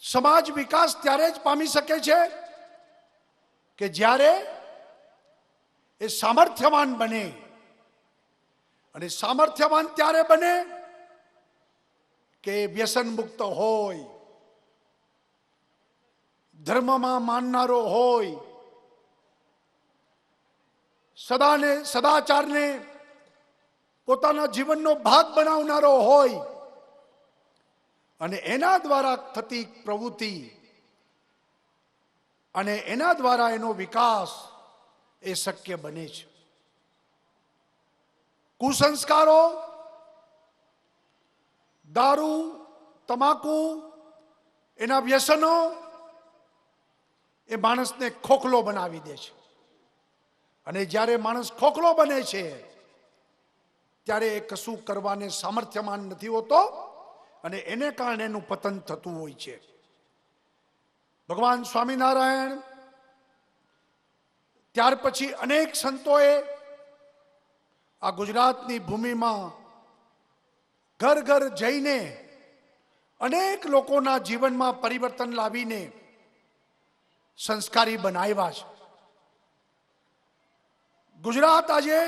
સમાજ વિકાસ ત્યારે જ પામી શકે છે કે જ્યારે એ સામર્થ્યવાન બને, અને સામર્થ્યવાન ત્યારે બને કે વ્યસન મુક્ત હોય, ધર્મમાં માનનારો હોય, સદાચારને પોતાના જીવનનો ભાગ બનાવનારો હોય, અને એના દ્વારા થતી પ્રવૃત્તિ અને એના દ્વારા એનો વિકાસ એ શક્ય બને છે. કુસંસ્કારો, દારૂ, તમાકુ, એના વ્યસનો એ માણસને ખોખલો બનાવી દે છે. અને જ્યારે માણસ ખોખલો બને છે ત્યારે એ કશું કરવાને સામર્થ્યમાન નથી હોતો, અને એને કારણે એનું પતન થતું હોય છે. ભગવાન સ્વામિનારાયણ ત્યાર પછી અનેક સંતોએ આ ગુજરાતની ભૂમિમાં ઘર ઘર જઈને અનેક લોકોના જીવનમાં પરિવર્તન લાવીને સંસ્કારી બનાવ્યા છે. ગુજરાત આજે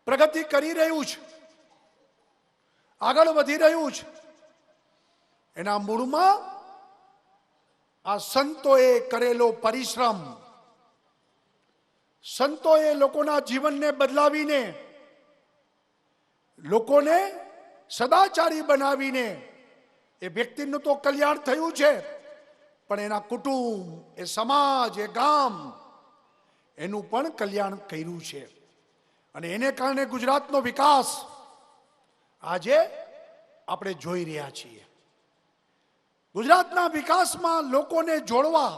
પ્રગતિ કરી રહ્યું છે, આગળ વધી રહ્યું છે. એના મૂળમાં આ સંતોએ કરેલો પરિશ્રમ, સંતોએ લોકોના જીવનને બદલાવીને, લોકોને સદાચારી બનાવીને એ વ્યક્તિનું તો કલ્યાણ થયું છે, પણ એના કુટુંબ, એ સમાજ, એ ગામ, એનું પણ કલ્યાણ કર્યું છે. અને એને કારણે ગુજરાતનો વિકાસ આજે આપણે જોઈ રહ્યા છીએ. ગુજરાતના વિકાસમાં લોકોને જોડવા,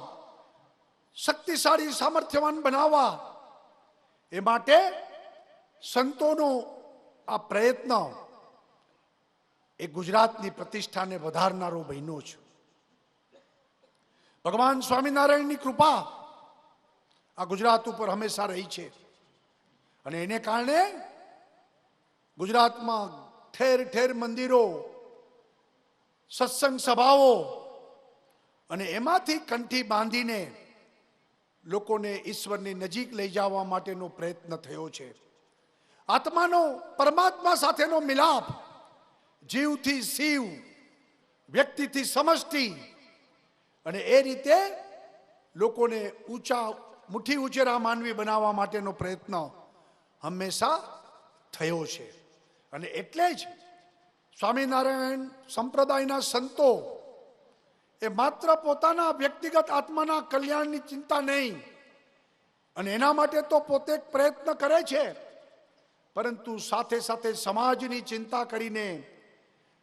શક્તિશાળી, સામર્થ્યવાન બનાવવા, એ માટે સંતોનો આ પ્રયત્ન એ ગુજરાતની પ્રતિષ્ઠાને વધારનારો બન્યો છે. ભગવાન સ્વામિનારાયણની કૃપા આ ગુજરાત ઉપર હંમેશા રહી છે, અને એને કારણે ગુજરાતમાં ઠેર ઠેર મંદિરો, સત્સંગ સભાઓ, અને એમાંથી કંઠી બાંધીને લોકોને ઈશ્વરની નજીક લઈ જવા માટેનો પ્રયત્ન થયો છે. આત્માનો પરમાત્મા સાથેનો મિલાપ, જીવથી શિવ, વ્યક્તિથી સમષ્ટિ, અને એ રીતે લોકોને મુઠ્ઠી ઉચેરા માનવી બનાવવા માટેનો પ્રયત્ન હંમેશા થયો છે. અને એટલે જ સ્વામિનારાયણ સંપ્રદાયના સંતો એ માત્ર પોતાના વ્યક્તિગત આત્માના કલ્યાણની ચિંતા નહીં, અને એના માટે તો પોતે પ્રયત્ન કરે છે, પરંતુ સાથે સાથે સમાજની ચિંતા કરીને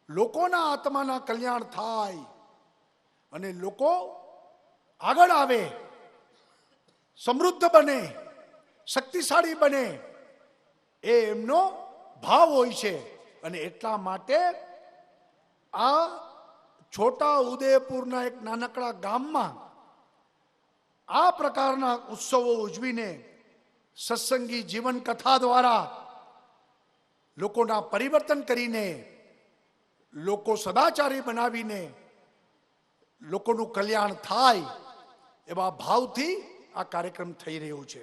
લોકોના આત્માના કલ્યાણ થાય અને લોકો આગળ આવે, સમૃદ્ધ બને, શક્તિશાળી બને, એ એમનો ભાવ હોય છે. અને એટલા માટે આ છોટા ઉદેપુરના એક નાનકડા ગામમાં આ પ્રકારના ઉત્સવો ઉજવીને, સત્સંગી જીવન કથા દ્વારા લોકોના પરિવર્તન કરીને, લોકો સદાચારી બનાવીને લોકોનું કલ્યાણ થાય, એવા ભાવથી આ કાર્યક્રમ થઈ રહ્યો છે.